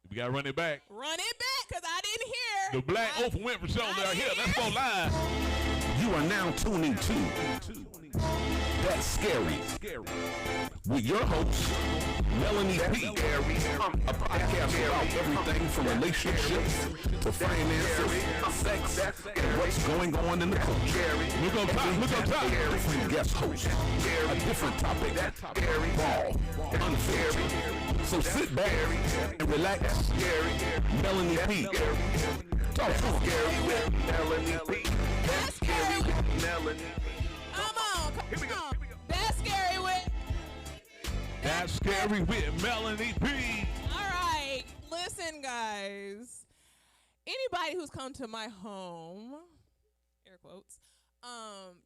We got to run it back. Run it back, because I didn't hear. The Black Oprah Winfrey Show right here. Let's go live. You are now tuning to That's Scary with your host, Melanie P. A podcast about everything from relationships to finances, sex, and what's going on in the culture. Look on top. Look on top. Different guest hosts, a different topic, raw, unfiltered. So sit back and relax. Melanie P. Talk to Melanie P. That's scary with Melanie P. Come on. Here we go. That's scary with. That's scary with Melanie P. All right. Listen, guys. Anybody who's come to my home, air quotes,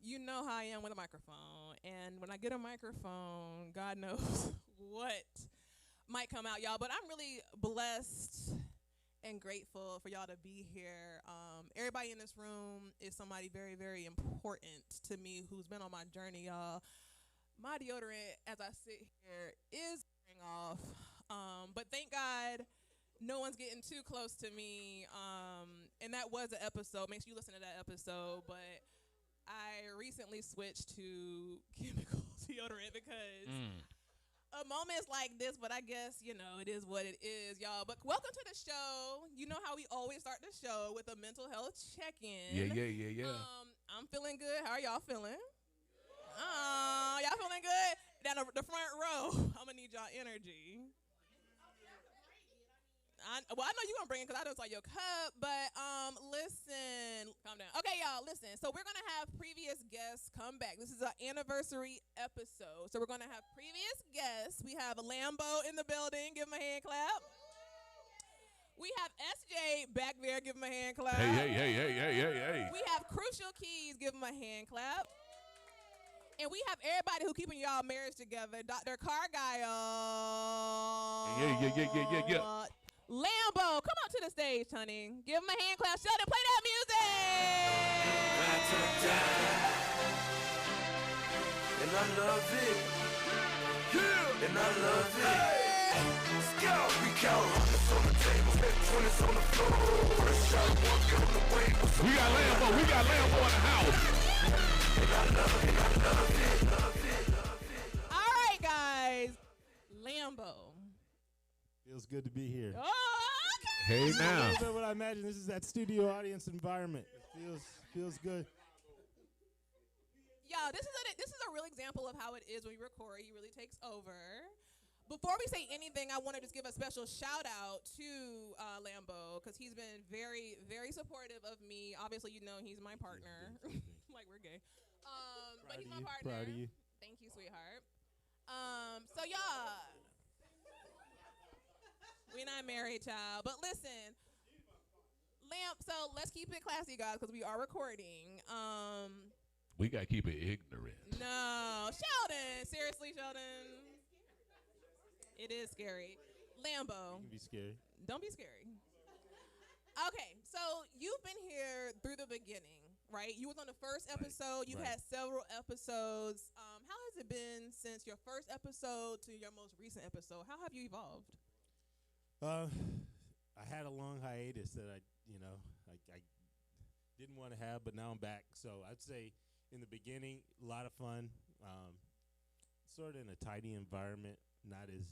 you know how I am with a microphone. And when I get a microphone, God knows what might come out, y'all. But I'm really blessed and grateful for y'all to be here. Everybody in this room is somebody very, very important to me who's been on my journey, y'all. My deodorant, as I sit here, is wearing off. But thank God no one's getting too close to me. And that was an episode. Make sure you listen to that episode. But I recently switched to chemical deodorant because a moment's like this, but I guess, you know, it is what it is, y'all. But welcome to the show. You know how we always start the show with a mental health check-in. Yeah. I'm feeling good. How are y'all feeling? Y'all feeling good? Down the front row, I'm going to need y'all energy. I know you're going to bring it because I don't saw your cup, but listen. Calm down. Okay, y'all, listen. So we're going to have previous guests come back. This is an anniversary episode. So we're going to have previous guests. We have Lambo in the building. Give him a hand clap. We have SJ back there. Give him a hand clap. Hey. We have Crucial Keys. Give him a hand clap. And we have everybody who keeping y'all marriage together. Dr. Cargile. Yeah. Lambo, come up to the stage, honey. Give him a hand clap. Sheldon, play that music. And I love it. Yeah. And I love it. Let's go. We count hundreds on the table, 20s on the floor. First shot, one on the way. We got Lambo in the house. And I love it. All right, guys. Lambo. Feels good to be here. Oh, okay. Hey, now. A little bit what I imagine. This is that studio audience environment. It feels good. Y'all, this is a real example of how it is when we record. He really takes over. Before we say anything, I want to just give a special shout out to Lambo because he's been very, very supportive of me. Obviously, you know he's my partner. Like we're gay. But he's my partner. Proud of you. Thank you, sweetheart. So y'all, we're not married, child. But listen, so let's keep it classy, guys, because we are recording. We got to keep it ignorant. No, Sheldon. Seriously, Sheldon. It is scary. Lambo. You can be scary. Don't be scary. Okay, so you've been here through the beginning, right? You was on the first episode. You've had several episodes. How has it been since your first episode to your most recent episode? How have you evolved? I had a long hiatus that I didn't want to have, but now I'm back. So I'd say in the beginning, a lot of fun, sort of in a tidy environment, not as,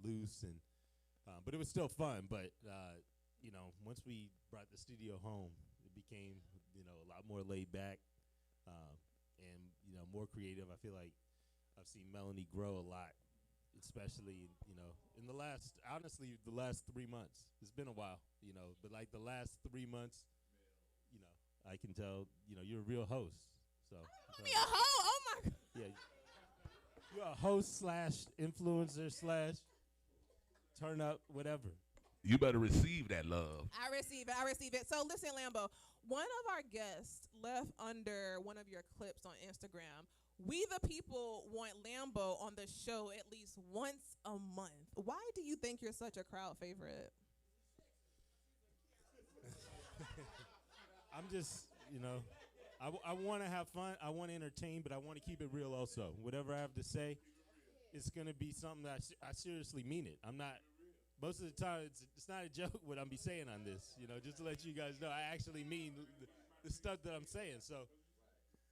loose, and but it was still fun. But, once we brought the studio home, it became, a lot more laid back and, more creative. I feel like I've seen Melanie grow a lot, especially, in the last 3 months. It's been a while, but like the last 3 months, I can tell, you're a real host. So I don't want to be a hoe. Oh, my God. Yeah. You're a host / influencer / turn up, whatever. You better receive that love. I receive it. So listen, Lambo, one of our guests left under one of your clips on Instagram. We the people want Lambo on the show at least once a month. Why do you think you're such a crowd favorite? I'm just, I want to have fun. I want to entertain, but I want to keep it real also. Whatever I have to say, it's going to be something that I seriously mean it. I'm not, most of the time it's not a joke what I'm be saying on this. You know, just to let you guys know, I actually mean the stuff that I'm saying. So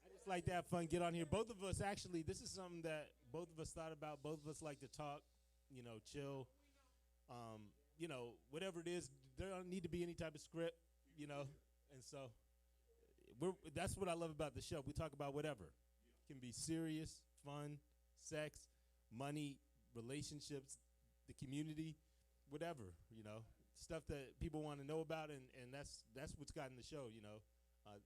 I just like to have fun, get on here. Both of us actually, this is something that both of us thought about. Both of us like to talk, you know, chill. You know, whatever it is, there don't need to be any type of script, you know, and so that's what I love about the show. We talk about whatever. It can be serious, fun, sex, money, relationships, the community, whatever, you know, stuff that people want to know about, and that's what's gotten the show, you know.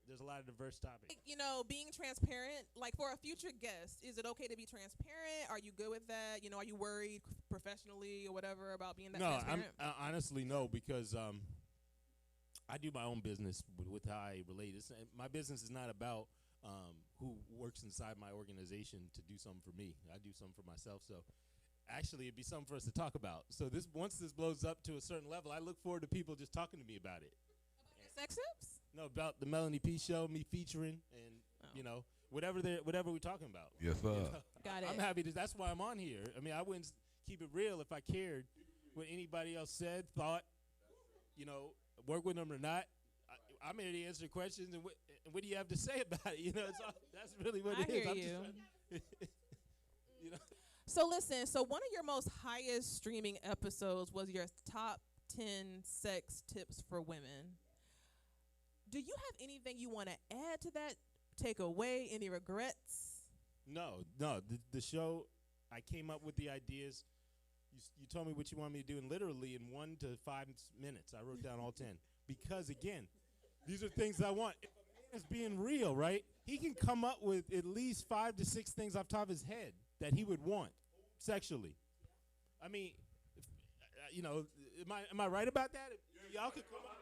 There's a lot of diverse topics. You know, being transparent, like for a future guest, is it okay to be transparent? Are you good with that? You know, are you worried professionally or whatever about being that transparent? No, honestly, no, because I do my own business with how I relate. My business is not about who works inside my organization to do something for me. I do something for myself, so actually it'd be something for us to talk about. So once this blows up to a certain level, I look forward to people just talking to me about it. Sex tips? No, about the Melanie P show, me featuring, and you know, whatever we're talking about. Yes, sir. You know? Got it. I'm happy that's why I'm on here. I mean, I wouldn't keep it real if I cared what anybody else said, thought, you know, work with them or not. I'm here to answer questions, and what do you have to say about it? You know, that's really what it is. I hear you. You know. So listen, so one of your most highest streaming episodes was your top 10 sex tips for women. Do you have anything you want to add to that? Take away? Any regrets? No. The show, I came up with the ideas. You told me what you want me to do, and literally in 1 to 5 minutes, I wrote down all 10. Because, again, these are things I want. If a man is being real, right, he can come up with at least 5 to 6 things off the top of his head that he would want sexually. I mean, you know, am I right about that? Y'all could come up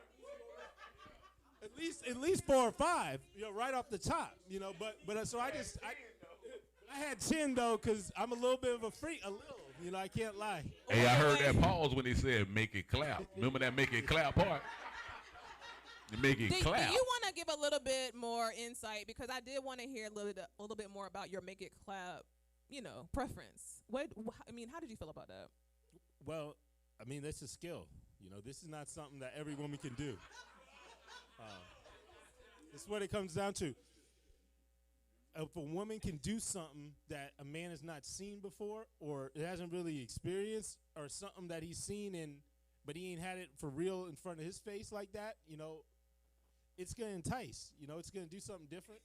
at least 4 or 5, you know, right off the top, you know. But so I had 10 though, because I'm a little bit of a freak, you know. I can't lie. Hey, I heard that pause when he said "make it clap." Remember that "make it clap" part? You make it clap. Do you want to give a little bit more insight, because I did want to hear a little bit more about your make it clap, you know, preference. I mean, how did you feel about that? Well, I mean, that's a skill. You know, this is not something that every woman can do. That's what it comes down to. If a woman can do something that a man has not seen before, or it hasn't really experienced, or something that he's seen but he ain't had it for real in front of his face like that, you know, it's going to entice. You know, it's going to do something different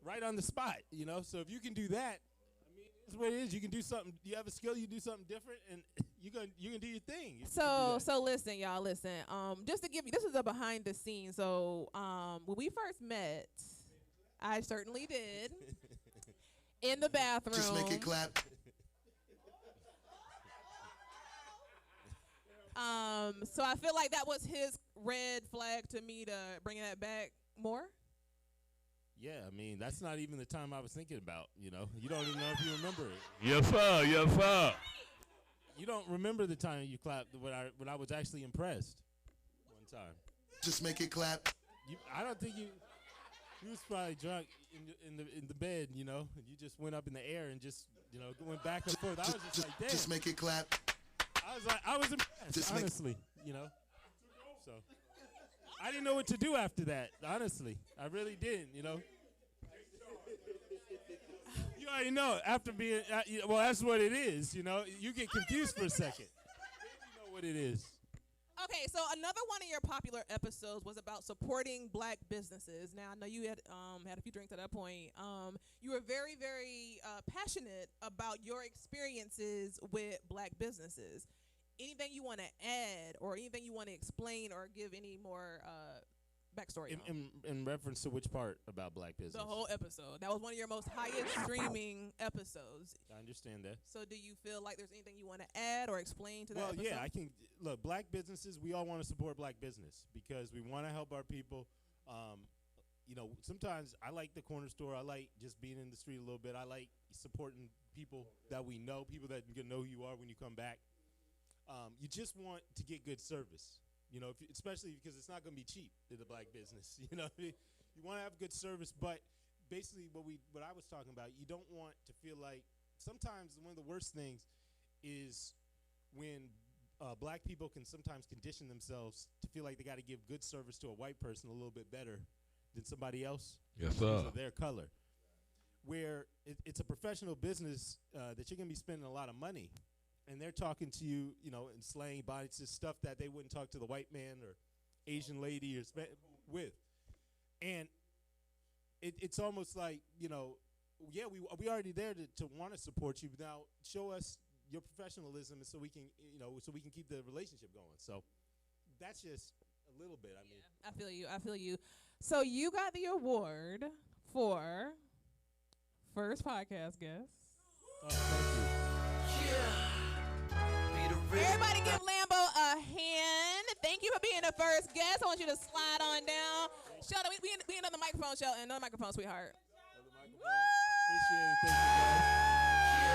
right on the spot, you know. So if you can do that, I mean, it's what it is. You can do something. You have a skill, you do something different, and you can do your thing. So listen, y'all, listen. Just to give you, this is a behind the scenes. So when we first met, I certainly did in the bathroom. Just make it clap. So I feel like that was his red flag to me to bring that back more. Yeah, I mean, that's not even the time I was thinking about, you know. You don't even know if you remember it. Yes, sir. Yes, sir. You don't remember the time you clapped when I was actually impressed one time. Just make it clap. I don't think you was probably drunk in the bed, you know, and you just went up in the air and just, you know, went back and forth. I was just like, damn. Just make it clap. I was impressed, honestly, you know. So I didn't know what to do after that, honestly. I really didn't, you know. You already know, after being, well, that's what it is, you know. You get confused for a second. You know what it is. Okay, so another one of your popular episodes was about supporting black businesses. Now, I know you had a few drinks at that point. You were very, very passionate about your experiences with black businesses. Anything you want to add, or anything you want to explain, or give any more backstory on? In reference to which part about black business? The whole episode. That was one of your most highest streaming episodes. I understand that. So do you feel like there's anything you want to add or explain to that episode? Well, yeah, I can. Look, black businesses, we all want to support black business because we want to help our people. You know, sometimes I like the corner store. I like just being in the street a little bit. I like supporting people that we know, people that know who you are when you come back. You just want to get good service, you know, especially because it's not going to be cheap in the black business. You know, you want to have good service, but basically what I was talking about, you don't want to feel like sometimes one of the worst things is when black people can sometimes condition themselves to feel like they got to give good service to a white person a little bit better than somebody else Yes, because sir. of their color. Where it's a professional business that you're going to be spending a lot of money, and they're talking to you, you know, in slang bodies, just stuff that they wouldn't talk to the white man or Asian lady or with. And it's almost like, you know, yeah, we already there to want to support you. Now show us your professionalism, and so we can, you know, so we can keep the relationship going. So that's just a little bit. I mean, I feel you. I feel you. So you got the award for first podcast guest. oh, thank Everybody give Lambo a hand. Thank you for being the first guest. I want you to slide on down. Sheldon, we another microphone, Sheldon. Another microphone, sweetheart. you. Appreciate it. Thank you,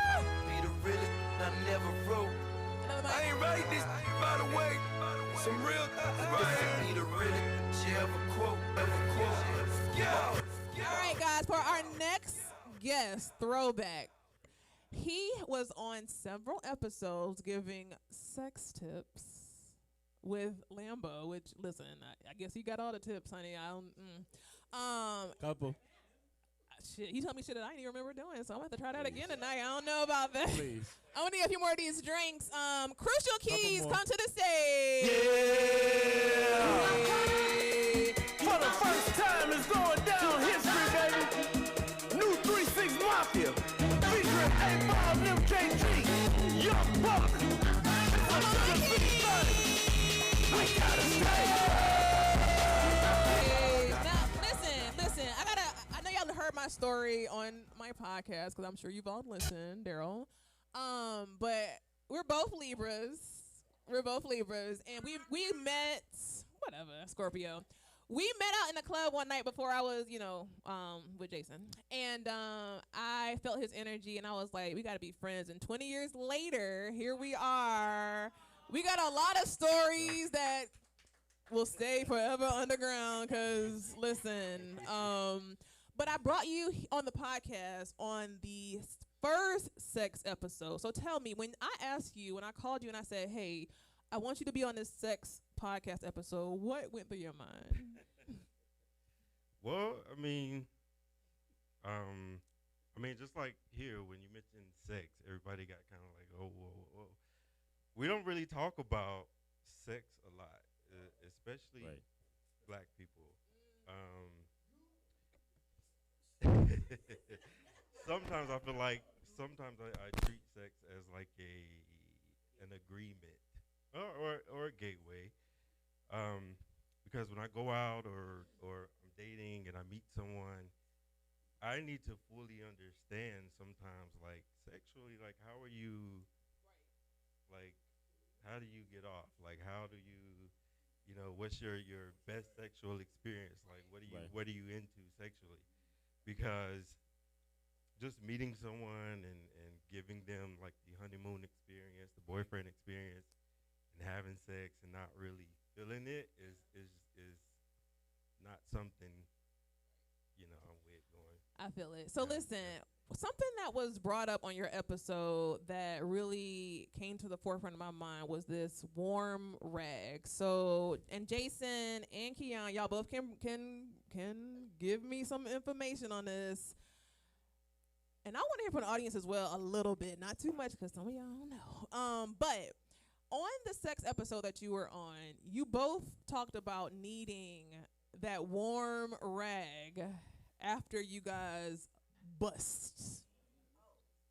guys. Be the realest I never wrote. Another I ain't write this, by the way. Some real right. Be the realest you ever quote, Yo. All right, guys, for our next guest, throwback. He was on several episodes giving sex tips with Lambo, which, listen, I guess he got all the tips, honey. Couple, Shit, he told me shit that I didn't even remember doing, so I'm going to have to try that again tonight. I don't know about that. please. I want to get a few more of these drinks. Crucial Keys, more. come to the stage. For the first time, it's going down history, baby. New 3-6 Mafia, featuring A-Ball and MKG, Young Buck. We gotta stay. Now, listen. I know y'all heard my story on my podcast because I'm sure you've all listened, Daryl. But we're both Libras. And we met, whatever, Scorpio. We met out in the club one night before I was, with Jason. And I felt his energy, and I was like, we got to be friends. And 20 years later, here we are. We got a lot of stories that will stay forever underground because, listen, but I brought you on the podcast on the first sex episode. So tell me, when I called you and I said, hey, I want you to be on this sex podcast episode, what went through your mind? Well, I mean, just like here, when you mentioned sex, everybody got kind of like, oh, whoa. We don't really talk about sex a lot, especially Right. black people. Sometimes I feel like I treat sex as like an agreement or a gateway. Because when I go out or I'm dating and I meet someone, I need to fully understand sometimes, like, sexually, like, how are you, like, how do you get off? Like, how do what's your best sexual experience? Like, what are you into sexually? Because just meeting someone and giving them, like, the honeymoon experience, the boyfriend experience, and having sex and not really feeling it is not something, I'm with going. I feel it. So listen, something that was brought up on your episode that really came to the forefront of my mind was this warm rag. So, and Jason and Keon, y'all both can give me some information on this. And I want to hear from the audience as well a little bit, not too much because some of y'all don't know. But on the sex episode that you were on, you both talked about needing that warm rag after you guys bust,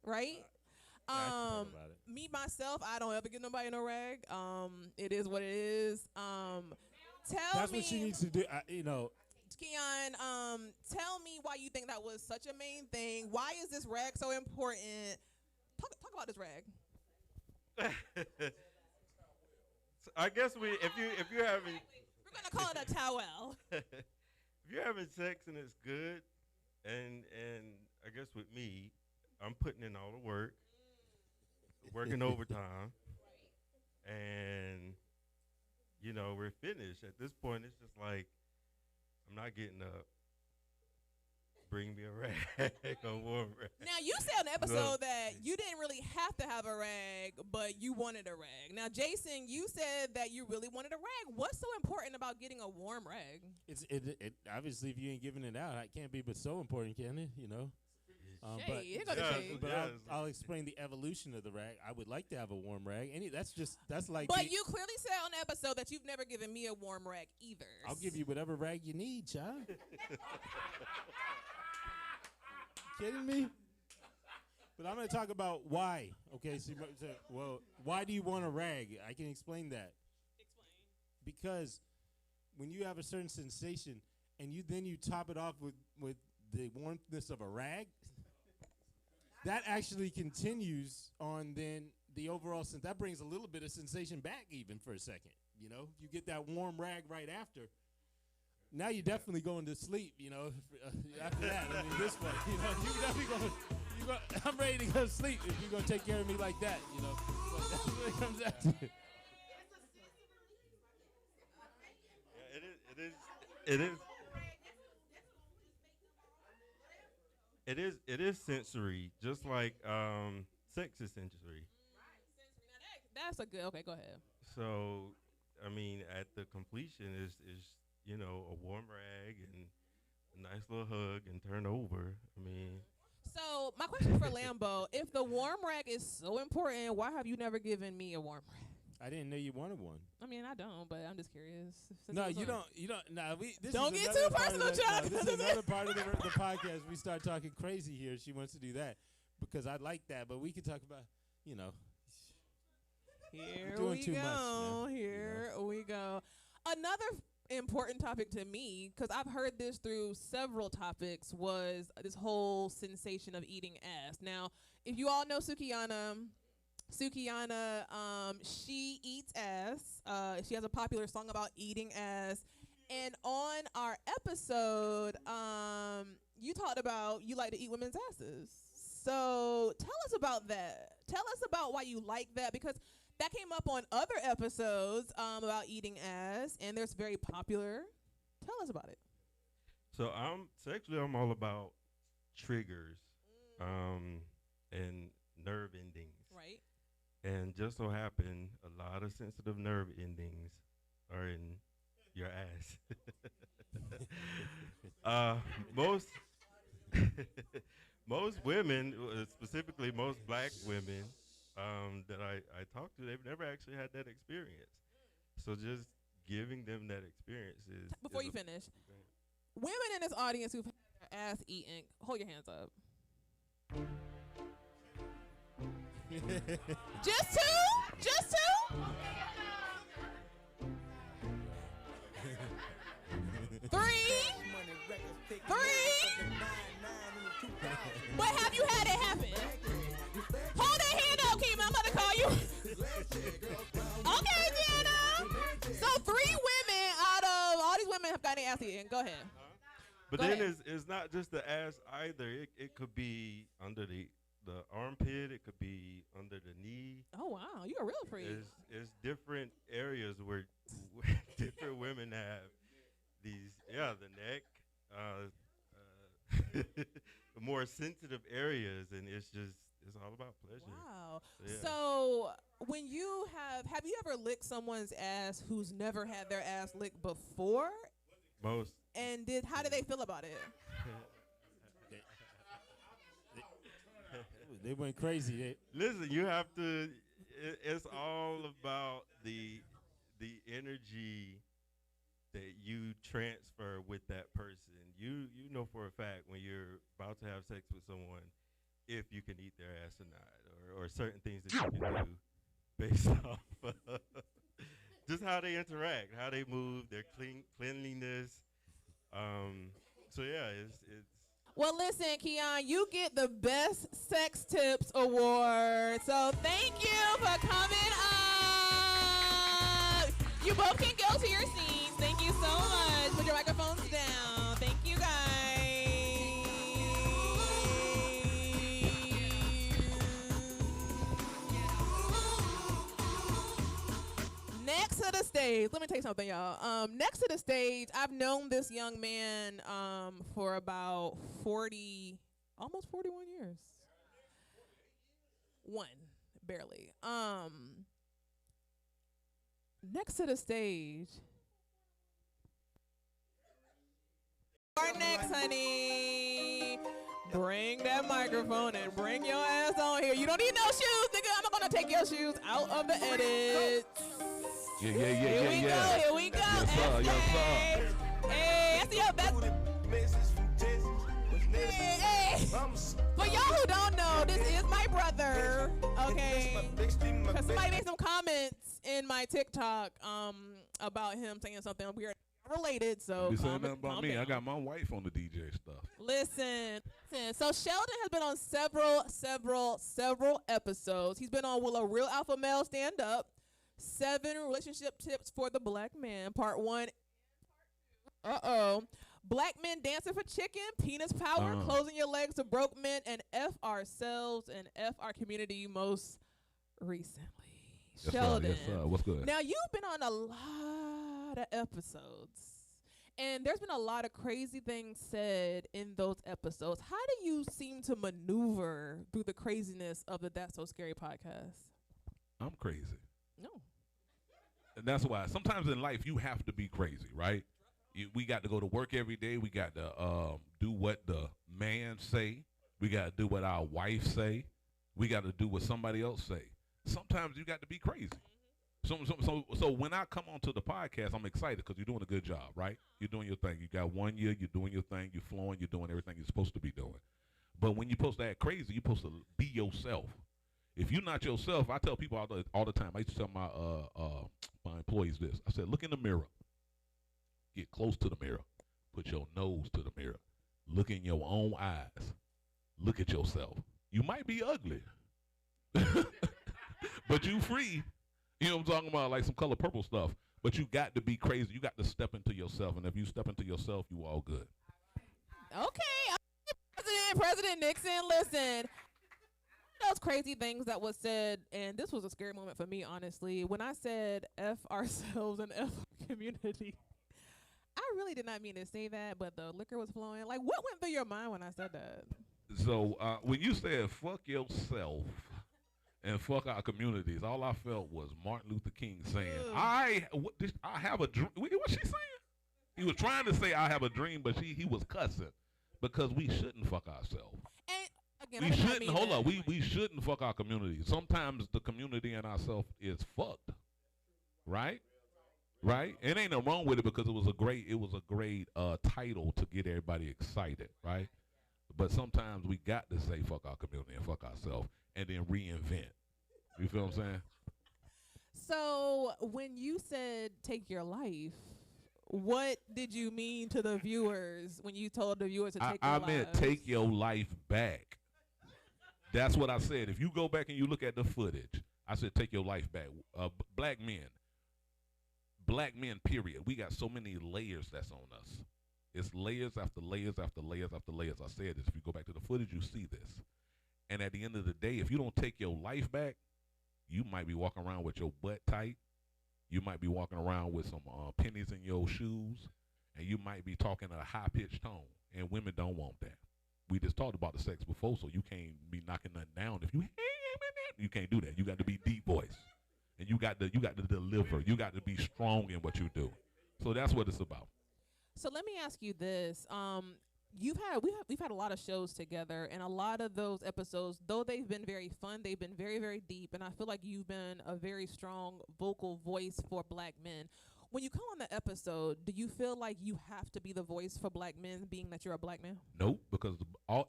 right? About it. Me myself, I don't ever get nobody no rag. It is what it is. That's what she needs to do. Keon, tell me why you think that was such a main thing. Why is this rag so important? Talk about this rag. So I guess if you're having We're gonna call it a towel. if you're having sex and it's good, and I guess with me, I'm putting in all the work, working overtime, and we're finished. At this point, it's just like I'm not getting up, bring me a rag, a warm rag. Now, you said on the episode that you didn't really have to have a rag, but you wanted a rag. Now, Jason, you said that you really wanted a rag. What's so important about getting a warm rag? It obviously, if you ain't giving it out, it can't be but so important, can it? You know? But I'll explain the evolution of the rag. I would like to have a warm rag. That's like. But you clearly said on the episode that you've never given me a warm rag either. I'll give you whatever rag you need, child. Kidding me? But I'm going to talk about why. Okay, so why do you want a rag? I can explain that. Explain. Because when you have a certain sensation and you top it off with the warmthness of a rag, that actually continues on then the overall sense. That brings a little bit of sensation back even for a second. You know, you get that warm rag right after. Now you're definitely going to sleep, you know, after that. I mean, this way, you know, you definitely going, I'm ready to go to sleep if you're going to take care of me like that, you know. So that's what it comes out to. Yeah, it is sensory, just like sex is sensory. That's a good. Okay, go ahead. So, I mean, at the completion is you know, a warm rag and a nice little hug and turn over. I mean. So my question for Lambo: if the warm rag is so important, why have you never given me a warm rag? I didn't know you wanted one. I mean, I don't, but I'm just curious. No, you don't. Nah, this don't is get too personal, Chuck. This is another part of the podcast. We start talking crazy here. She wants to do that because I like that, but we could talk about, you know. Here we go. Here we go. Another important topic to me, because I've heard this through several topics, was this whole sensation of eating ass. Now, if you all know Sukiyana, she eats ass. She has a popular song about eating ass. And on our episode, you talked about you like to eat women's asses. So tell us about that. Tell us about why you like that, because that came up on other episodes about eating ass, and there's very popular. Tell us about it. So I'm all about triggers and nerve endings. Right. And just so happen, a lot of sensitive nerve endings are in your ass. Most women, specifically most black women that I talk to, they've never actually had that experience. So just giving them that experience is... Before you finish, women in this audience who've had their ass eaten, hold your hands up. Just two? Just two? 3? 3? But have you had it happen? Hold that hand up, Keem. I'm about to call you. Okay, Jenna. So 3 women out of all these women have got their ass eaten. Go ahead. But Go then ahead. It's not just the ass either. It could be under the armpit. It could be under the knee. Oh, wow. You're a real freak. It's different areas where different women have these, the neck, the more sensitive areas, and it's all about pleasure. Wow. So when you have you ever licked someone's ass who's never had their ass licked before? Most. And how did they feel about it? They went crazy. Listen, you have to. It's all about the energy that you transfer with that person. You know for a fact when you're about to have sex with someone if you can eat their ass or not, or certain things that you can do based off just how they interact, how they move, their cleanliness. So yeah, it's. Well, listen, Keon, you get the Best Sex Tips Award. So thank you for coming up. You both can go to your seats. Thank you so much. Put your microphones down. Thank you, guys. Next to the stage, let me tell you something, y'all. Next to the stage, I've known this young man for about 40, almost 41 years. One, barely. Next to the stage. Our next, honey. Bring that microphone and bring your ass on here. You don't need no shoes, nigga. I'm not gonna take your shoes out of the edit. Yeah. Here we go. Yes, sir. Yes, sir. Hey, I see your best. Hey. For y'all who don't know, this is my brother. Okay. Because somebody made some comments in my TikTok about him saying something weird related. So You saying nothing about me? Down. I got my wife on the DJ stuff. Listen. So Sheldon has been on several episodes. He's been on Will a Real Alpha Male Stand Up, 7 Relationship Tips for the Black Man, Part 1. Black Men Dancing for Chicken, Penis Power, Closing Your Legs to Broke Men, and F Ourselves and F Our Community most recently. Yes, Sheldon. Yes, sir. What's good? Now, you've been on a lot of episodes, and there's been a lot of crazy things said in those episodes. How do you seem to maneuver through the craziness of the That's So Scary podcast? I'm crazy. No. And that's why sometimes in life you have to be crazy, right? We got to go to work every day. We got to do what the man say. We got to do what our wife say. We got to do what somebody else say. Sometimes you got to be crazy. So when I come onto the podcast, I'm excited because you're doing a good job, right? You're doing your thing. You got 1 year. You're doing your thing. You're flowing. You're doing everything you're supposed to be doing. But when you're supposed to act crazy, you're supposed to be yourself. If you're not yourself, I tell people all the time. I used to tell my employees this. I said, look in the mirror. Get close to the mirror. Put your nose to the mirror. Look in your own eyes. Look at yourself. You might be ugly, but you free. You know what I'm talking about? Like some Color Purple stuff. But you got to be crazy. You got to step into yourself. And if you step into yourself, you all good. Okay. President Nixon, listen. Those crazy things that was said, and this was a scary moment for me, honestly. When I said F ourselves and F our community, I really did not mean to say that, but the liquor was flowing. Like, what went through your mind when I said that? So when you said fuck yourself and fuck our communities, all I felt was Martin Luther King saying, I have a dream. What's she saying? He was trying to say I have a dream, but he was cussing because we shouldn't fuck ourselves. And again, we shouldn't, hold up, we shouldn't fuck our community. Sometimes the community and ourselves is fucked, right? Right? It ain't no wrong with it because it was a great title to get everybody excited, right? But sometimes we got to say fuck our community and fuck ourselves and then reinvent. You feel what I'm saying? So when you said take your life, what did you mean to the viewers when you told the viewers to take their lives? I meant take your life back. That's what I said. If you go back and you look at the footage, I said take your life back. Black men, period. We got so many layers that's on us. It's layers after layers after layers after layers. I said this. If you go back to the footage, you see this. And at the end of the day, if you don't take your life back, you might be walking around with your butt tight. You might be walking around with some pennies in your shoes. And you might be talking at a high-pitched tone. And women don't want that. We just talked about the sex before, so you can't be knocking nothing down. If you can't do that. You got to be deep voice. And you got to deliver. You got to be strong in what you do. So that's what it's about. So let me ask you this: we've had a lot of shows together, and a lot of those episodes, though they've been very fun, they've been very, very deep, and I feel like you've been a very strong vocal voice for Black men. When you come on the episode, do you feel like you have to be the voice for Black men, being that you're a Black man? Nope, because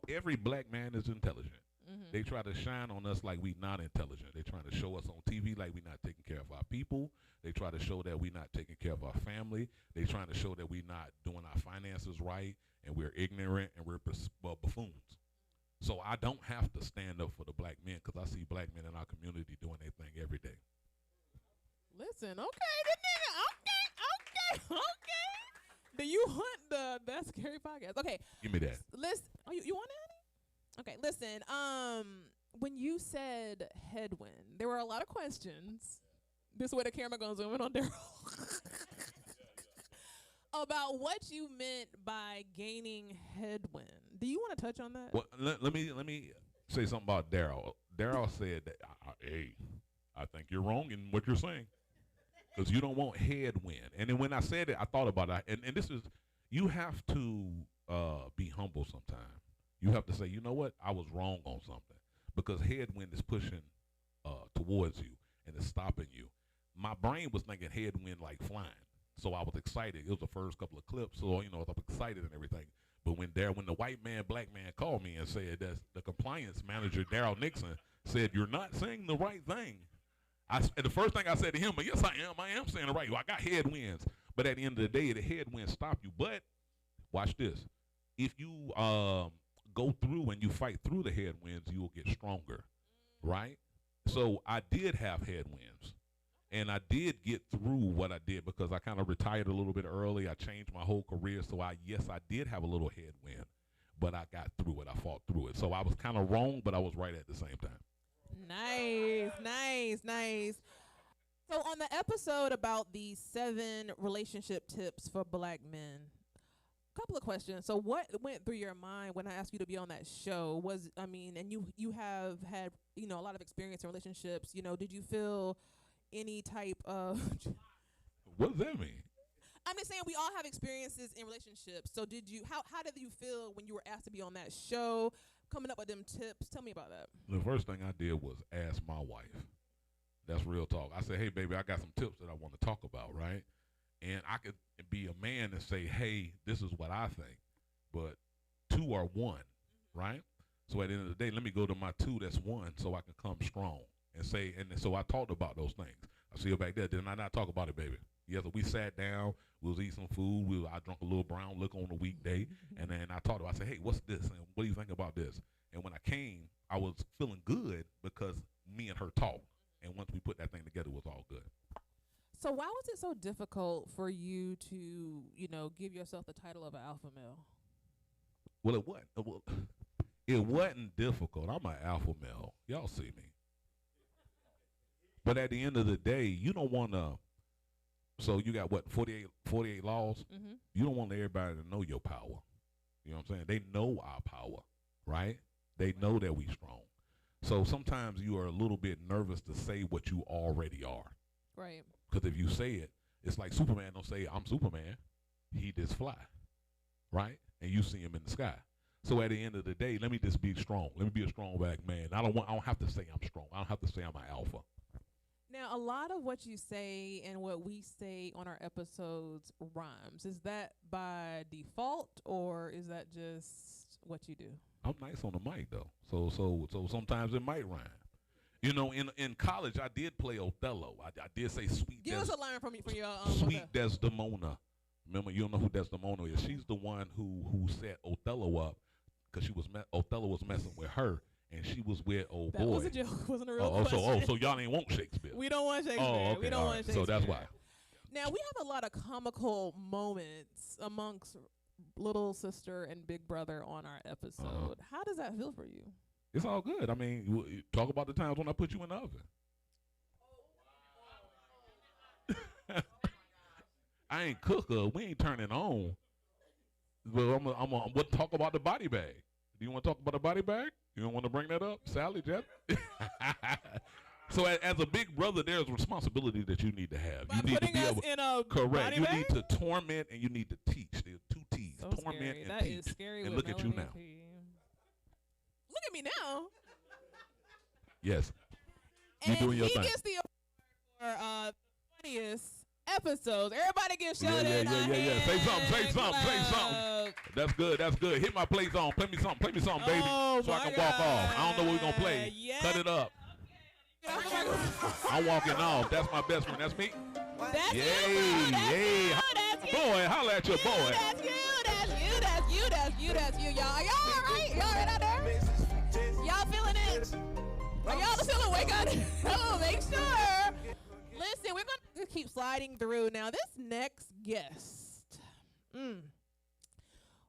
every Black man is intelligent. Mm-hmm. They try to shine on us like we not intelligent. They trying to show us on TV like we not taking care of our people. They try to show that we not taking care of our family. They trying to show that we not doing our finances right and we're ignorant and we're buffoons. So I don't have to stand up for the Black men because I see Black men in our community doing their thing every day. Listen, okay, this nigga, okay. Do you hunt That's Scary podcast? Okay. Give me that. Listen, you want it? Okay, listen, when you said headwind, there were a lot of questions This way the camera gonna zoom in on Daryl. About what you meant by gaining headwind. Do you want to touch on that? Well, let me say something about Daryl. Daryl said that, hey, I think you're wrong in what you're saying, because you don't want headwind. And then when I said it, I thought about it. And this is, you have to be humble sometimes. You have to say, you know what, I was wrong on something, because headwind is pushing towards you and it's stopping you. My brain was thinking headwind like flying. So I was excited. It was the first couple of clips, so I was excited and everything. But when the white man, black man called me and said that the compliance manager, Daryl Nixon, said, you're not saying the right thing. And the first thing I said to him, but yes, I am saying it right. Well, I got headwinds. But at the end of the day, the headwinds stop you. But watch this. If you go through and you fight through the headwinds, you will get stronger, right? So I did have headwinds. And I did get through what I did because I kind of retired a little bit early. I changed my whole career. So I did have a little headwind, but I got through it. I fought through it. So I was kind of wrong, but I was right at the same time. Nice. So on the episode about the 7 relationship tips for black men, a couple of questions. So what went through your mind when I asked you to be on that show? And you have had, a lot of experience in relationships. Did you feel any type of what does that mean? I'm just saying we all have experiences in relationships. So how did you feel when you were asked to be on that show, coming up with them tips? Tell me about that. The first thing I did was ask my wife. That's real talk. I said, hey, baby, I got some tips that I want to talk about, right? And I could be a man and say, hey, this is what I think. But 2 are 1, right? So at the end of the day, let me go to my 2 that's 1 so I can come strong. And so I talked about those things. I see you back there. Did I not talk about it, baby? Yes, we sat down. We was eating some food. I drank a little brown liquor on a weekday. And then I talked about it. I said, hey, what's this? And what do you think about this? And when I came, I was feeling good because me and her talked. And once we put that thing together, it was all good. So why was it so difficult for you to, give yourself the title of an alpha male? Well, it wasn't. It wasn't difficult. I'm an alpha male. Y'all see me. But at the end of the day, you don't want to. So you got 48 laws? Mm-hmm. You don't want everybody to know your power. You know what I'm saying? They know our power, right? They know that we strong. So sometimes you are a little bit nervous to say what you already are. Right. Because if you say it, it's like Superman don't say, I'm Superman. He just fly, right? And you see him in the sky. So at the end of the day, let me just be strong. Let me be a strong black man. I don't have to say I'm strong. I don't have to say I'm an alpha. Now, a lot of what you say and what we say on our episodes rhymes. Is that by default, or is that just what you do? I'm nice on the mic, though. So sometimes it might rhyme. In college, I did play Othello. I did say sweet. Give us a line from your Sweet Desdemona. Remember, you don't know who Desdemona is. She's the one who set Othello up because Othello was messing with her. And she was with old boy. That was a joke. Wasn't a real question. So y'all ain't want Shakespeare. We don't want Shakespeare. Okay, we don't want right. Shakespeare. So that's why. Now, we have a lot of comical moments amongst Little Sister and Big Brother on our episode. How does that feel for you? It's all good. I mean, you talk about the times when I put you in the oven. I ain't cooker. We ain't turning on. But I'm gonna talk about the body bag. Do you want to talk about the body bag? You don't want to bring that up, Sally, Jeff? So as a big brother, there's responsibility that you need to have. By you need putting to be us able, in a correct. body You bag? need to torment and you need to teach. There's 2 T's. So Torment scary. and That teach. is scary. And with look at you now. Look at me now. Yes. And you doing your he thing. gets the award for funniest episodes. Everybody gets shouted. Yeah. Say something. That's good. Hit my play zone. Play me something, baby, so I can walk off. I don't know what we're going to play. Yeah. Cut it up. I'm walking off. That's my best friend. That's me. That's Yay. you. That's you. Boy, holla at your boy. That's you. Y'all all right? Y'all right out there? Y'all feeling it? Are y'all feeling wake up? Oh, make sure. Listen, we're going to keep sliding through. Now, this next guest,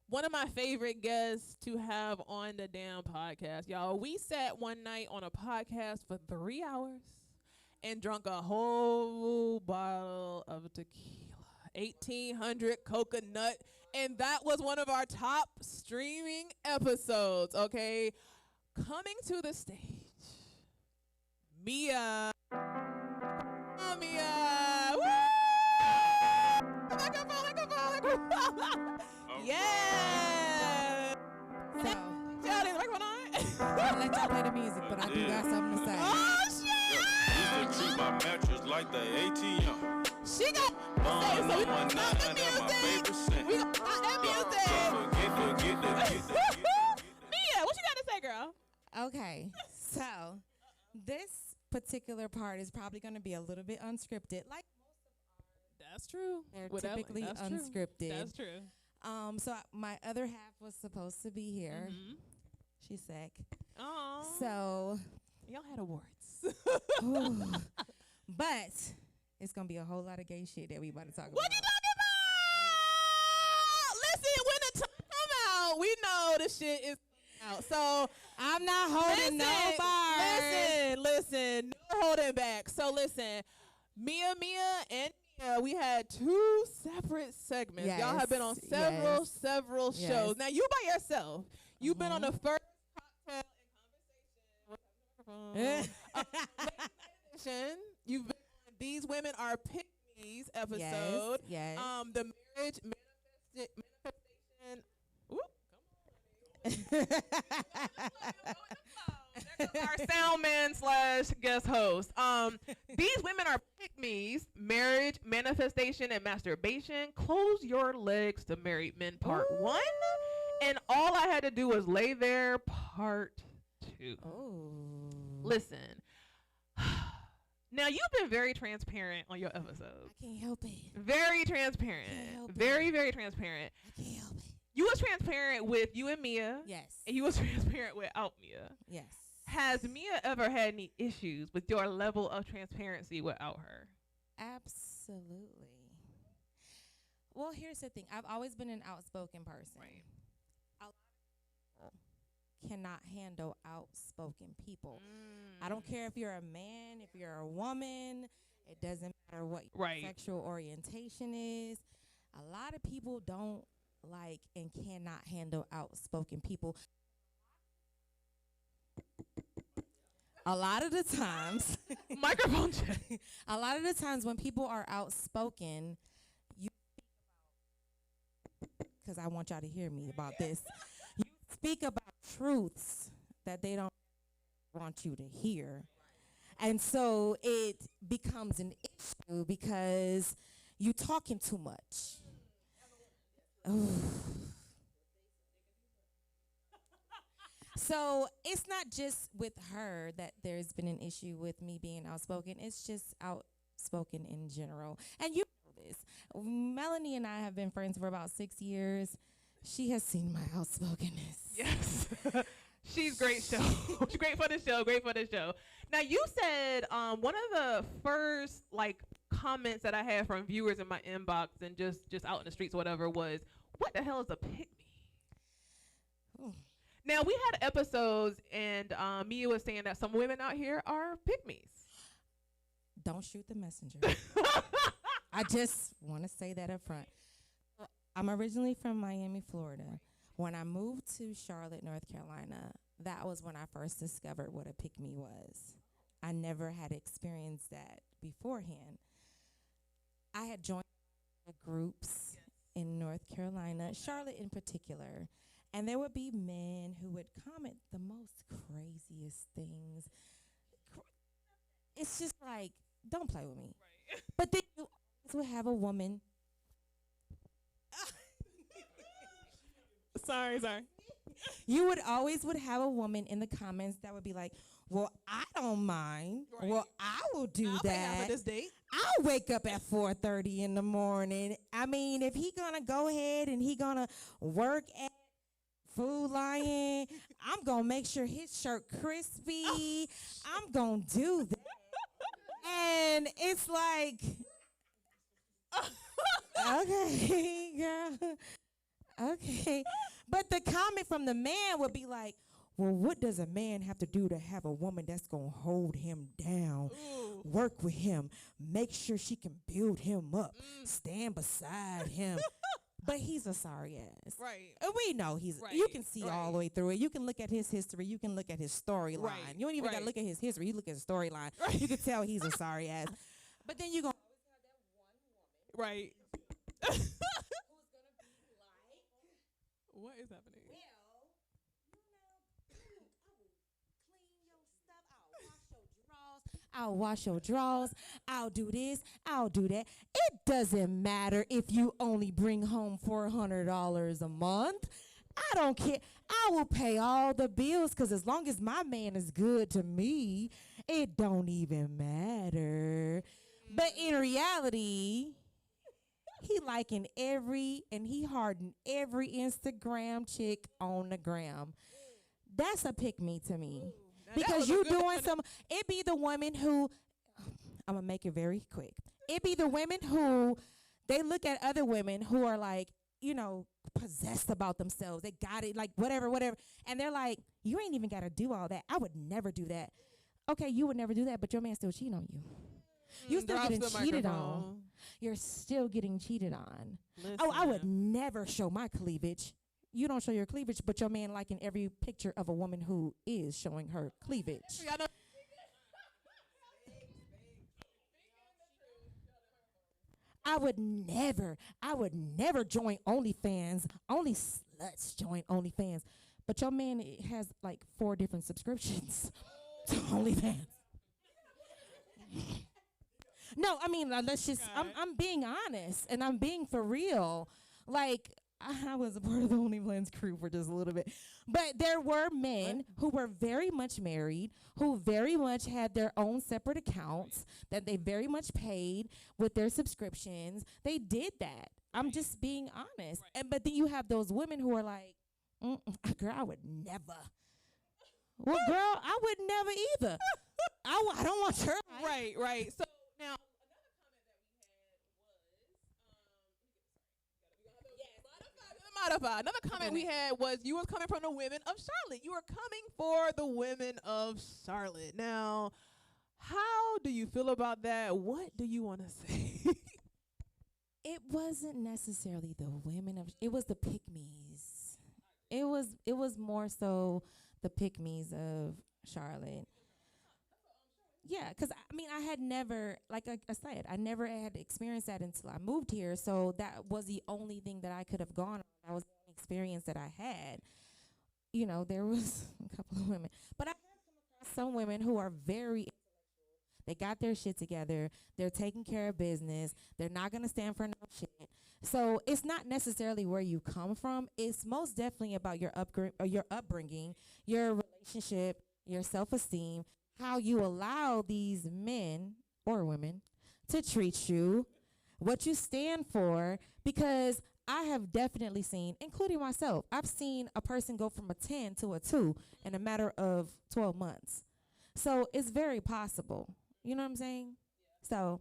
one of my favorite guests to have on the damn podcast, y'all. We sat one night on a podcast for 3 hours, and drunk a whole bottle of tequila, 1,800 coconut, and that was one of our top streaming episodes. Okay, coming to the stage, Mia. Oh, Mia. Woo! Microphone. Yeah. So, Shouting, microphone on. I'll let y'all play the music, but I do got something to say. Oh, shit. Used to treat my mattress like the ATM. She got say, so we gonna stop the music. We gonna stop that music. Mia, what you got to say, girl? Okay, so this particular part is probably going to be a little bit unscripted. Like That's true. they're Whatever. typically That's unscripted. True. That's true. So my other half was supposed to be here. Mm-hmm. She's sick. Oh. So, y'all had awards. ooh. But it's gonna be a whole lot of gay shit that we about to talk What about. you talking about? Listen, when the time come out, we know the shit is out. So I'm not holding no bars. Listen, no holding back. So listen, Mia, and Mia, we had 2 separate segments. Y'all have been on several shows. Yes. Now you by yourself. You've been on the first cocktail and conversation. You've been on These Women Are Pygmies episode. Yes. The marriage manifestation. Ooh, our sound man / guest host. These Women Are Pygmies, marriage, manifestation, and masturbation. Close Your Legs to Married Men, part 1. And all I had to do was lay there, part 2. Oh. Listen. Now, you've been very transparent on your episodes. I can't help it. Very transparent. Can't help it. Very, very transparent. I can't help it. You was transparent with you and Mia. Yes. And you was transparent without Mia. Yes. Has Mia ever had any issues with your level of transparency without her? Absolutely. Well, here's the thing. I've always been an outspoken person. Right. A lot of people cannot handle outspoken people. I don't care if you're a man, if you're a woman. It doesn't matter what your sexual orientation is. A lot of people don't like and cannot handle outspoken people. A lot of the times, microphone check. A lot of the times when people are outspoken, you because I want y'all to hear me about this. You speak about truths that they don't want you to hear. And so it becomes an issue because you talking too much. So it's not just with her that there's been an issue with me being outspoken. It's just outspoken in general. And you know this. Melanie and I have been friends for about 6 years. She has seen my outspokenness. Yes. She's great show. She's great for the show. Great for the show. Now, you said one of the first, comments that I had from viewers in my inbox and just out in the streets or whatever was, what the hell is a pygmy? Ooh. Now, we had episodes, and Mia was saying that some women out here are pygmies. Don't shoot the messenger. I just want to say that up front. I'm originally from Miami, Florida. When I moved to Charlotte, North Carolina, that was when I first discovered what a pygmy was. I never had experienced that beforehand. I had joined groups in North Carolina, Charlotte in particular, and there would be men who would comment the most craziest things. It's just like, don't play with me. Right. But then you always would have a woman. Sorry. You would always have a woman in the comments that would be like, well, I don't mind. Right. Well, I will do I'll pay half that. of this date. I'll wake up at 4:30 in the morning. I mean, if he gonna go ahead and he gonna work at Food Lion, I'm gonna make sure his shirt crispy. I'm gonna do that. And it's like, okay, girl. Okay. But the comment from the man would be like, Well, what does a man have to do to have a woman that's going to hold him down, work with him, make sure she can build him up, stand beside him? But he's a sorry ass. Right. And we know he's, Right, you can see right. all the way through it. You can look at his history. You can look at his storyline. Right, You don't even got right. to look at his history. You look at his storyline. You can tell he's a sorry ass. But then you're going to Right. What is happening? I'll wash your drawers. I'll do this. I'll do that. It doesn't matter if you only bring home $400 a month. I don't care. I will pay all the bills because as long as my man is good to me, it don't even matter. But in reality, he liking and he hardened every Instagram chick on the gram. That's a pick me to me. Because you doing some, it be the women who, I'm going to make it very quick. It be the women who, they look at other women who are like, you know, possessed about themselves. They got it, like whatever. And they're like, you ain't even got to do all that. I would never do that. Okay, you would never do that, but your man still cheating on you. You still Drops getting the cheated on. microphone. You're still getting cheated on. Listen. Oh, I would never show my cleavage. You don't show your cleavage, but your man liking every picture of a woman who is showing her cleavage. I would never join OnlyFans. Only sluts join OnlyFans. But your man has like 4 different subscriptions to OnlyFans. No, I mean, let's just, I'm being honest and I'm being for real. Like, I was a part of the OnlyFans crew for just a little bit. But there were men who were very much married, who very much had their own separate accounts that they very much paid with their subscriptions. They did that. I'm just being honest. But then you have those women who are like, girl, I would never. Well, girl, I would never either. I don't want your life. Right. So now, another comment we had was you was coming from the women of Charlotte. You were coming for the women of Charlotte. Now, how do you feel about that? What do you want to say? It wasn't necessarily the women of, it was the pick-me's. It was more so the pick-me's of Charlotte. Yeah, because, I mean, I had never, like I said, I never had experienced that until I moved here. So that was the only thing that I could have gone on. That was the only experience that I had. You know, there was a couple of women. But I have come across some women who are very, they got their shit together. They're taking care of business. They're not going to stand for no shit. So it's not necessarily where you come from. It's most definitely about your upbringing, your relationship, your self-esteem, how you allow these men or women to treat you, what you stand for, because I have definitely seen, including myself, I've seen a person go from a 10 to a 2 in a matter of 12 months. So it's very possible. You know what I'm saying? So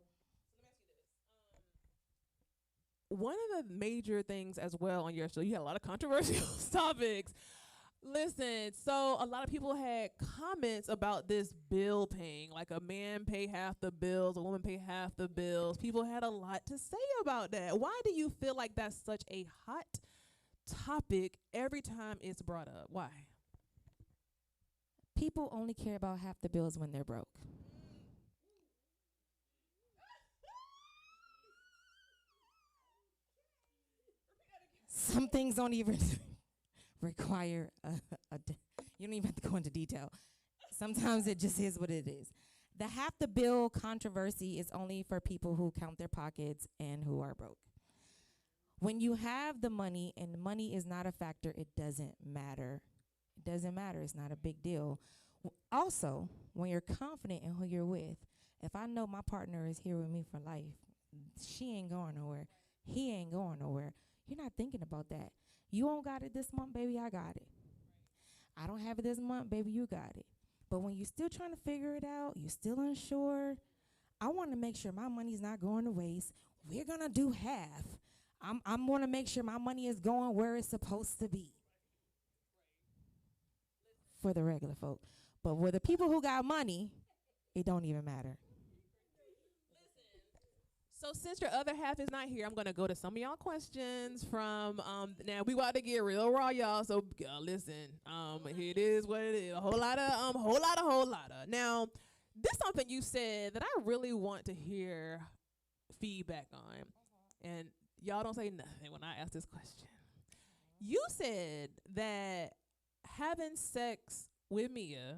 one of the major things as well on your show, you had a lot of controversial topics. Listen, so a lot of people had comments about this bill paying, like a man pay half the bills, a woman pay half the bills. People had a lot to say about that. Why do you feel like that's such a hot topic every time it's brought up? Why? People only care about half the bills when they're broke. Some things don't even require you don't even have to go into detail. Sometimes it just is what it is. The half the bill controversy is only for people who count their pockets and who are broke. When you have the money and money is not a factor, it doesn't matter. It doesn't matter. It's not a big deal. Also, when you're confident in who you're with, if I know my partner is here with me for life, she ain't going nowhere. He ain't going nowhere. You're not thinking about that. You don't got it this month, baby, I got it. I don't have it this month, baby, you got it. But when you're still trying to figure it out, you're still unsure, I want to make sure my money's not going to waste. We're going to do half. I'm going to make sure my money is going where it's supposed to be. for the regular folk. But for the people who got money, it don't even matter. So since your other half is not here, I'm gonna go to some of y'all questions from now we about to get real raw, y'all. So listen, it is what it is. A whole lot of. Now, this something you said that I really want to hear feedback on, and y'all don't say nothing when I ask this question. You said that having sex with Mia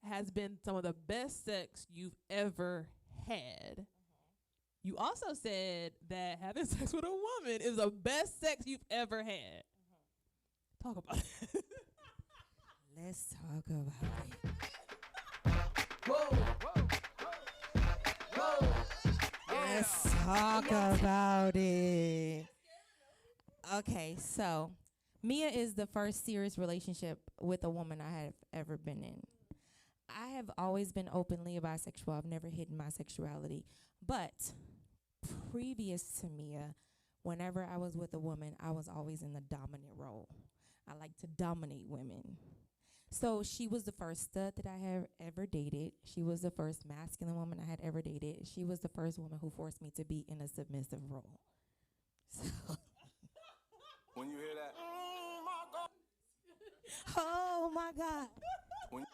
has been some of the best sex you've ever had. You also said that having sex with a woman is the best sex you've ever had. Talk about it. Let's talk about it. Let's talk about it. Okay, so Mia is the first serious relationship with a woman I have ever been in. I have always been openly bisexual. I've never hidden my sexuality. But previous to Mia, whenever I was with a woman, I was always in the dominant role. I like to dominate women. So she was the first stud that I have ever dated. She was the first masculine woman I had ever dated. She was the first woman who forced me to be in a submissive role. So When you hear that, oh my God. when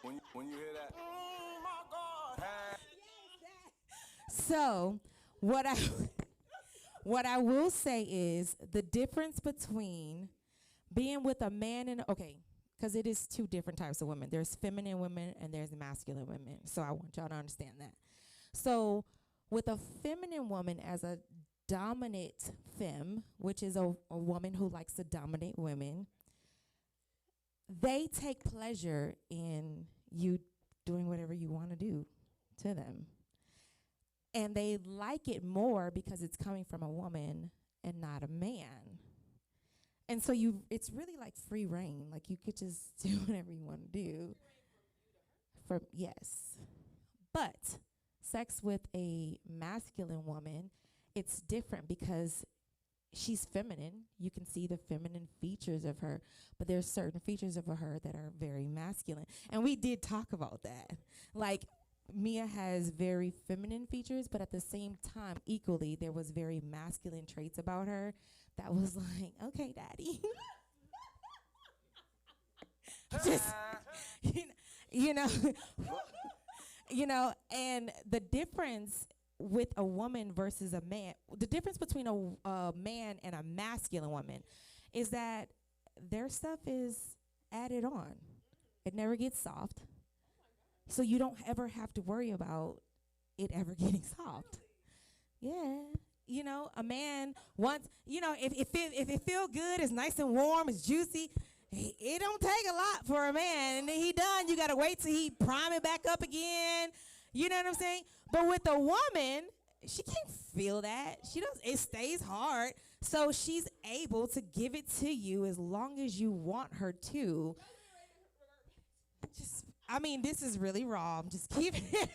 you hear that, oh my God. So what I will say is the difference between being with a man and because it is two different types of women. There's feminine women and there's masculine women. So I want y'all to understand that. So with a feminine woman as a dominant femme, which is a woman who likes to dominate women, they take pleasure in you doing whatever you want to do to them. And they like it more because it's coming from a woman and not a man. And so it's really like free reign. Like you could just do whatever you want to do. Yes. But sex with a masculine woman, it's different because she's feminine. You can see the feminine features of her, but there's certain features of her that are very masculine. And we did talk about that. Like Mia has very feminine features, but at the same time, equally, there was very masculine traits about her that was like, okay, daddy. Just, you know, and the difference with a woman versus a man, the difference between a man and a masculine woman is that their stuff is added on. It never gets soft. So you don't ever have to worry about it ever getting soft. Yeah. You know, a man wants, if it feel good, it's nice and warm, it's juicy, it don't take a lot for a man. And then he done, you got to wait till he prime it back up again. You know what I'm saying? But with a woman, she can't feel that. It stays hard. So she's able to give it to you as long as you want her to. This is really raw. I'm just keeping it.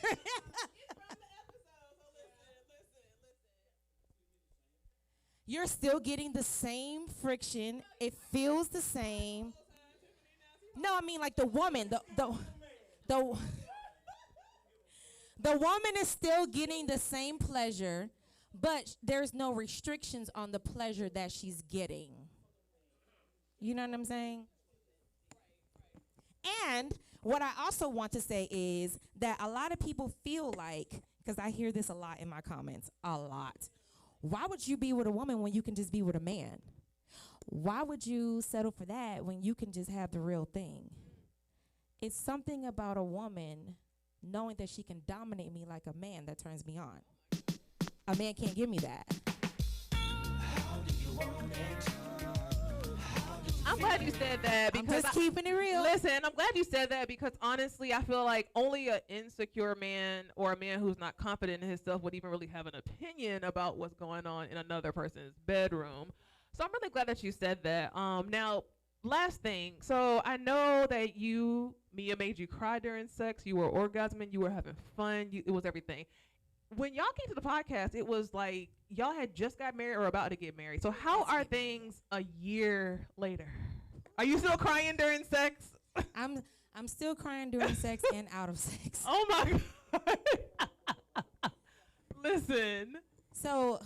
You're still getting the same friction. It feels the same. No, I mean like the woman, the woman is still getting the same pleasure, but there's no restrictions on the pleasure that she's getting. You know what I'm saying? And what I also want to say is that a lot of people feel like, because I hear this a lot in my comments, a lot. Why would you be with a woman when you can just be with a man? Why would you settle for that when you can just have the real thing? It's something about a woman knowing that she can dominate me like a man that turns me on. A man can't give me that. I'm glad you said that because I'm just keeping it real. Listen, I'm glad you said that because honestly, I feel like only an insecure man or a man who's not confident in himself would even really have an opinion about what's going on in another person's bedroom. So I'm really glad that you said that. Now, last thing. So I know that Mia made you cry during sex. You were orgasming. You were having fun. It was everything. When y'all came to the podcast, it was like y'all had just got married or about to get married. So how are things a year later? Are you still crying during sex? I'm still crying during sex and out of sex. Oh my God. Listen. So,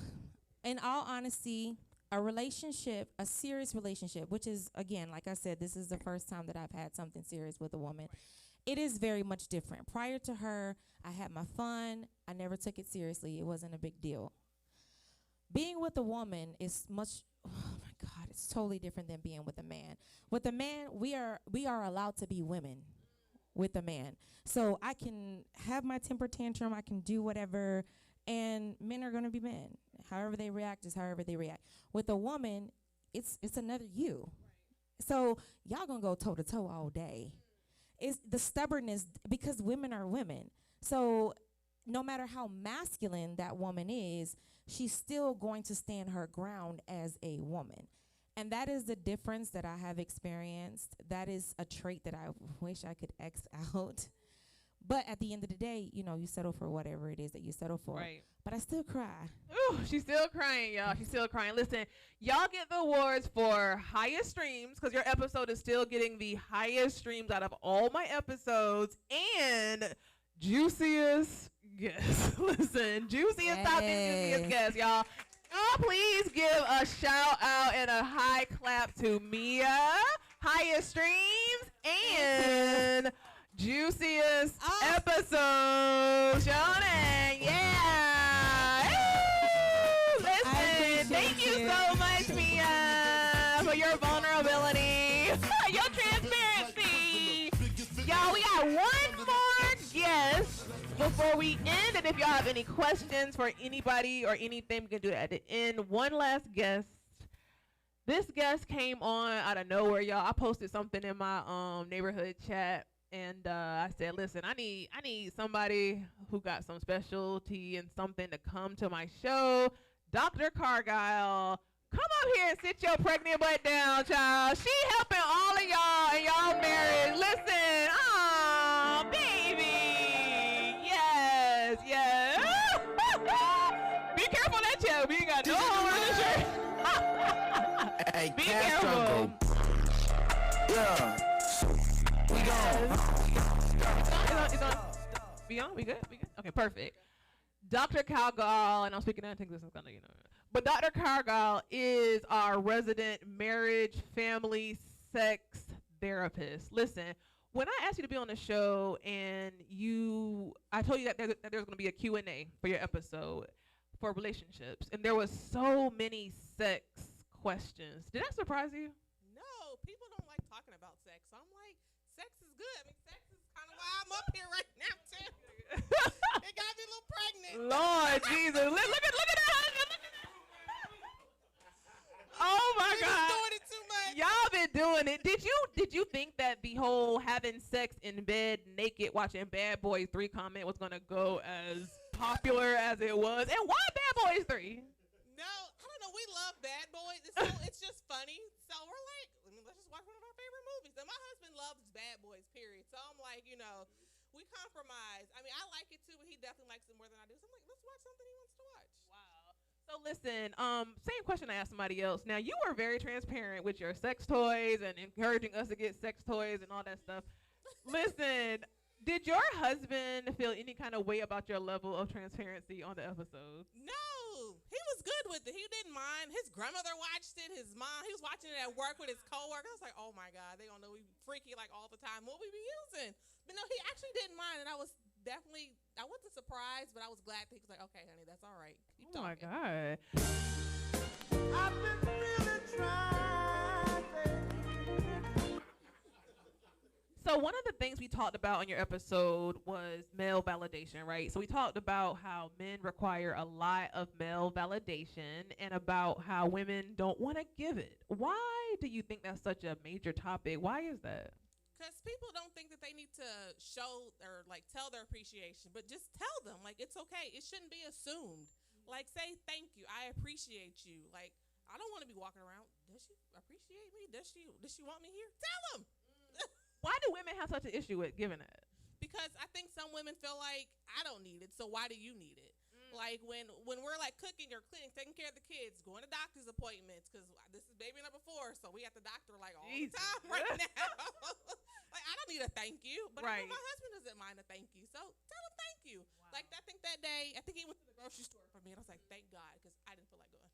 in all honesty, a relationship, a serious relationship, which is, again, like I said, this is the first time that I've had something serious with a woman. It is very much different. Prior to her, I had my fun. I never took it seriously. It wasn't a big deal. Being with a woman is much, oh my God, it's totally different than being with a man. With a man, we are allowed to be women with a man. So I can have my temper tantrum, I can do whatever, and men are going to be men. However they react is however they react. With a woman, it's another you. So y'all going to go toe to toe all day. It's the stubbornness, because women are women. So no matter how masculine that woman is, she's still going to stand her ground as a woman. And that is the difference that I have experienced. That is a trait that I wish I could X out. But at the end of the day, you know, you settle for whatever it is that you settle for. Right. But I still cry. Ooh, she's still crying, y'all. She's still crying. Listen, y'all get the awards for highest streams because your episode is still getting the highest streams out of all my episodes, and juiciest guest. Listen, juiciest topic, juiciest guest, y'all. Y'all please give a shout out and a high clap to Mia, highest streams, and juiciest episode, Shonen. Yeah. Woo! Listen, thank you so much, Mia, for your vulnerability, your transparency. Y'all, we got one more guest before we end, and if y'all have any questions for anybody or anything, we can do it at the end. One last guest. This guest came on out of nowhere, y'all. I posted something in my neighborhood chat, and I said, listen, I need somebody who got some specialty and something to come to my show. Dr. Cargile, come up here and sit your pregnant butt down, child. She helping all of y'all and y'all married. Listen, oh, baby. Yes, yes. Be careful that chair. We ain't got no hole in the shirt. Hey, Be Cash careful. Yeah. We gone. It's on. We on? We good? We good? Okay, perfect. Dr. Cargile, and I'm speaking out of English, is gonna, but Dr. Cargile is our resident marriage, family, sex therapist. Listen, when I asked you to be on the show, and I told you that there's gonna be a Q&A for your episode for relationships, and there was so many sex questions. Did that surprise you? No, people don't like talking about sex. So I'm like, sex is good. I mean, sex is kind of why I'm up here right now too. It got me a little pregnant. Lord Jesus, look at that. Oh my God, doing it too much. y'all been doing it. Did you think that the whole having sex in bed naked watching Bad Boys 3 comment was gonna go as popular as it was? And why Bad Boys 3? No, I don't know. We love Bad Boys. It's just funny. So we're like, let's just watch one of our favorite movies. And my husband loves Bad Boys, period. So I'm like, we compromise. I mean, I like it too, but he definitely likes it more than I do. So I'm like, let's watch something he wants to watch. Wow. So listen, same question I asked somebody else. Now, you were very transparent with your sex toys and encouraging us to get sex toys and all that stuff. Listen, did your husband feel any kind of way about your level of transparency on the episode? No, he was good with it. He didn't mind. His grandmother watched it. His mom, he was watching it at work with his coworker. I was like, oh my God, they gonna know we freaky like all the time. What we be using? But no, he actually didn't mind, and I wasn't surprised, but I was glad that he was like, okay, honey, that's all right. Keep Oh my talking. God. I've been really trying, baby. So one of the things we talked about on your episode was male validation, right? So we talked about how men require a lot of male validation and about how women don't want to give it. Why do you think that's such a major topic? Why is that? Because people don't think that they need to show or like tell their appreciation, but just tell them like it's okay. It shouldn't be assumed. Like say thank you, I appreciate you. Like I don't want to be walking around. Does she appreciate me? Does she want me here? Tell them. Why do women have such an issue with giving it? Because I think some women feel like I don't need it, so why do you need it? Like when we're like cooking or cleaning, taking care of the kids, going to doctor's appointments, because this is baby number 4, so we at the doctor like all the time right now. Like I don't need a thank you, but I Right. know my husband doesn't mind a thank you. So tell him thank you. Like I think that day, I think he went to the grocery store for me, and I was like, thank God, because I didn't feel like going.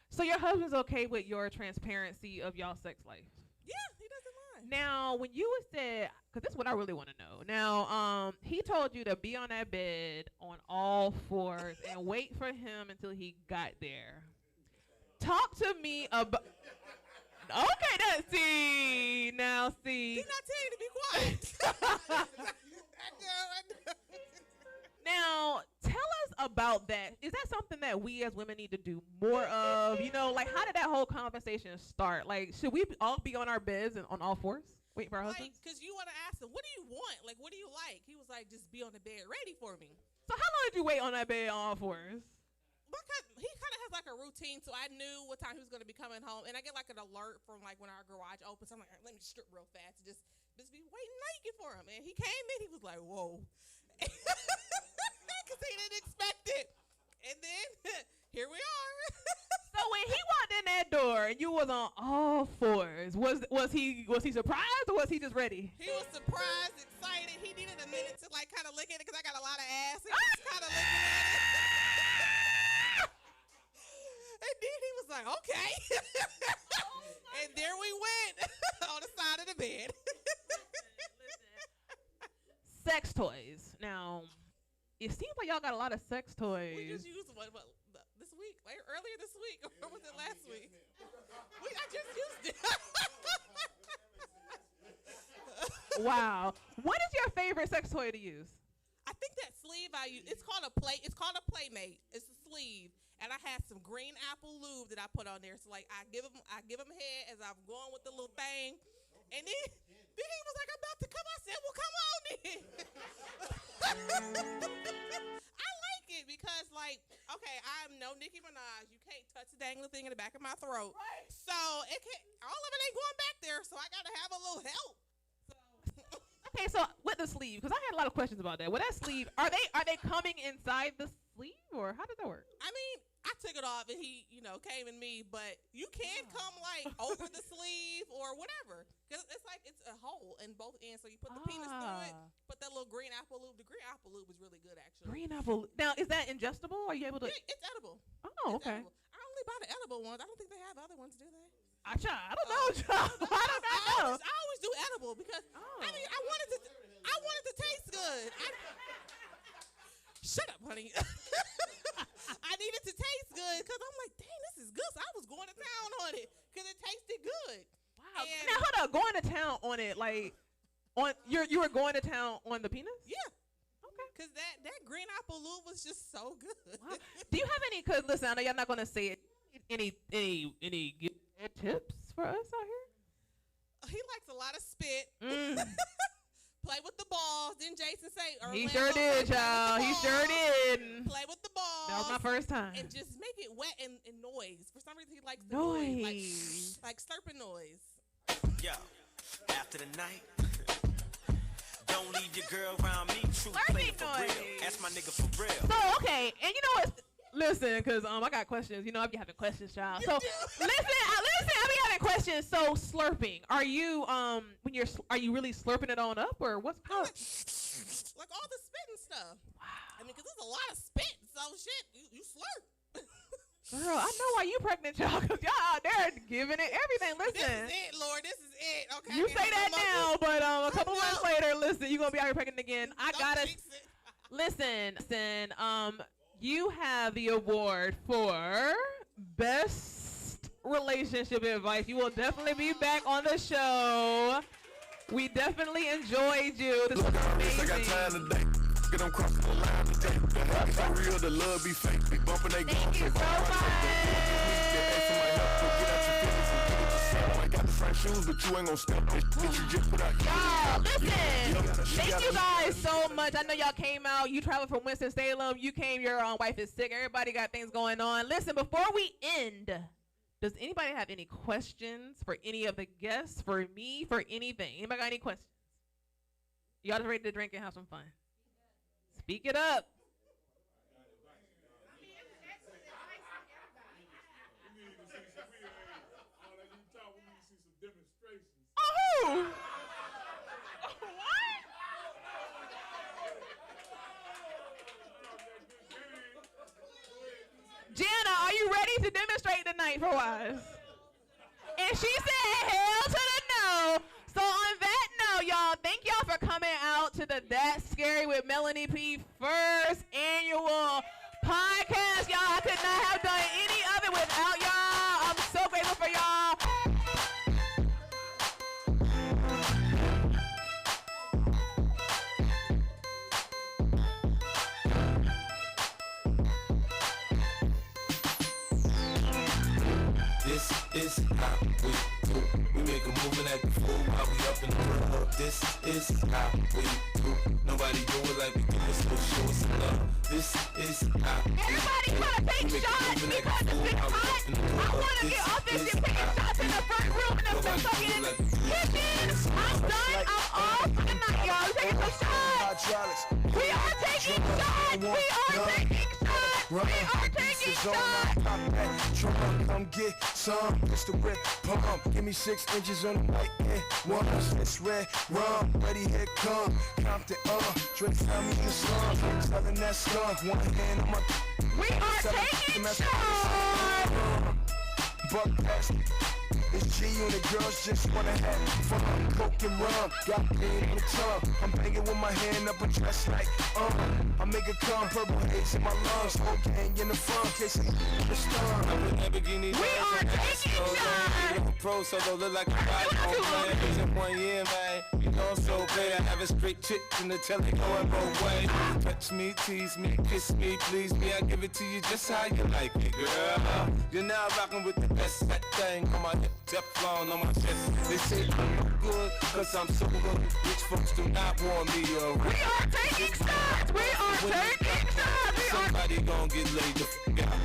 So your husband's okay with your transparency of y'all sex life? Yeah, he doesn't mind. Now, when you said, because this is what I really want to know. Now, he told you to be on that bed on all fours and wait for him until he got there. Talk to me about. Okay, that's see. Now, see. Didn't I tell you to be quiet? I know. Now, tell us about that. Is that something that we as women need to do more of? You know, like, how did that whole conversation start? Like, should we all be on our beds and on all fours? Wait for our husbands? Because you want to ask him, what do you want? Like, what do you like? He was like, just be on the bed ready for me. So how long did you wait on that bed on all fours? Because he kind of has like a routine, so I knew what time he was going to be coming home, and I get like an alert from like when our garage opens. I'm like, let me strip real fast, and just be waiting naked for him. And he came in, he was like, whoa, because he didn't expect it. And then here we are. So when he walked in that door and you was on all fours, was he surprised or was he just ready? He was surprised, excited. He needed a minute to like kind of look at it because I got a lot of ass. He was kind of looking at it. And then he was like, okay. And there we went on the side of the bed. Sex toys. Now, it seems like y'all got a lot of sex toys. We just used one this week, like earlier this week, or was it last week? I just used it. Wow. What is your favorite sex toy to use? I think that sleeve I use. It's called a Playmate. It's a sleeve. And I had some green apple lube that I put on there. So like I give him head as I'm going with the little thing. And then he was like, I'm about to come. I said, well, come on then. I like it because like, okay, I'm no Nicki Minaj. You can't touch the dangling thing in the back of my throat. Right. So all of it ain't going back there. So I gotta have a little help. Okay, so with the sleeve, because I had a lot of questions about that. With that sleeve, are they coming inside the sleeve or how does that work? I mean, I took it off and he, came in me, but you can come like over the sleeve or whatever. Because it's like it's a hole in both ends. So you put the penis through it, put that little green apple lube. The green apple lube was really good, actually. Green apple. Now, is that ingestible? Are you able to? Yeah, it's edible. Oh, okay. Edible. I only buy the edible ones. I don't think they have other ones, do they? I don't know, John. I don't know. I always do edible because I mean I wanted to taste good. Shut up, honey. I needed to taste good because I'm like, dang, this is good. So I was going to town on it because it tasted good. Wow. Now hold up, going to town on it, like on you were going to town on the penis? Yeah. Okay. Because that green apple lube was just so good. Wow. Do you have any? Cause listen, I know y'all not gonna say it. Any tips for us out here? He likes a lot of spit. Play with the balls. Didn't Jason say? He sure did, y'all. He sure did. Play with the balls. That was my first time. And just make it wet and noise. For some reason, he likes the noise. Like slurping noise. Yo, after the night, don't leave your girl around me. True player for real. That's my nigga for real. So, okay. And you know what? Listen, because I got questions. You know, I be having questions, child. So, listen, I be having questions. So, slurping. Are you are you really slurping it on up, or what's how? Like all the spit and stuff. Wow. I mean, because there's a lot of spit. So, shit, you slurp. Girl, I know why you pregnant, y'all, because y'all out there giving it everything. Listen. This is it, Lord. This is it. Okay. You say that now, but a couple months later, listen, you're going to be out here pregnant again. I got to. Listen, you have the award for best relationship advice. You will definitely be back on the show. We definitely enjoyed you. This was amazing. I got time today. Get them crossing the line today. The hate is so real, the love be fake. Be bumping they Thank you so I got the front shoes, but you ain't gonna step. Bitch, you just put out. Y'all, listen. Thank you guys so much. I know y'all came out. You traveled from Winston-Salem. You came. Your wife is sick. Everybody got things going on. Listen, before we end, does anybody have any questions for any of the guests, for me, for anything? Anybody got any questions? Y'all just ready to drink and have some fun? Speak it up. Oh, needs to demonstrate tonight for us. And she said, hell to the no. So on that note, y'all, thank y'all for coming out to the That's Scary with Melanie P. first annual podcast. Y'all, I could not have done any of it without y'all. I'm so grateful for y'all. This is how we do. We make a move and act a fool while we up in the club. This is how we do. Nobody do it like we do it, so show us some love. This is how we do. Everybody wanna take shots because it's been hot. I wanna get off this shit, taking shots in the front room in the fucking kitchen. I'm done. I'm off for the night, y'all. We taking some shots. We are taking shots. We are taking shots. We are taking shots. Come get some, it's the red pump. Give me 6 inches on the right hand. One, it's red rum. Ready, here come. Compton, Drake, tell me the song. Telling that skunk. One hand on my. We are taking shots. Buck past. It's G and the girls just wanna have fun. Coke and rum, got pain on the tongue. I'm banging with my hand up a dress like, I make it come, purple haze in my lungs. Whole gang in the front, kissing the stun. I'm in Lamborghini. We are taking shots. Pro solo look like a ride on plans in 1 year, man. You know I'm so great. I have a straight chick in the telly going both ways. Touch me, tease me, kiss me, please me. I give it to you just how you like it, girl. You're now rocking with the best that thing on my hip, Teflon on my chest. They say I'm good, cause I'm so good. Rich folks do not want me around. We are taking shots. We are taking shots. Somebody gon' get laid the f*** out.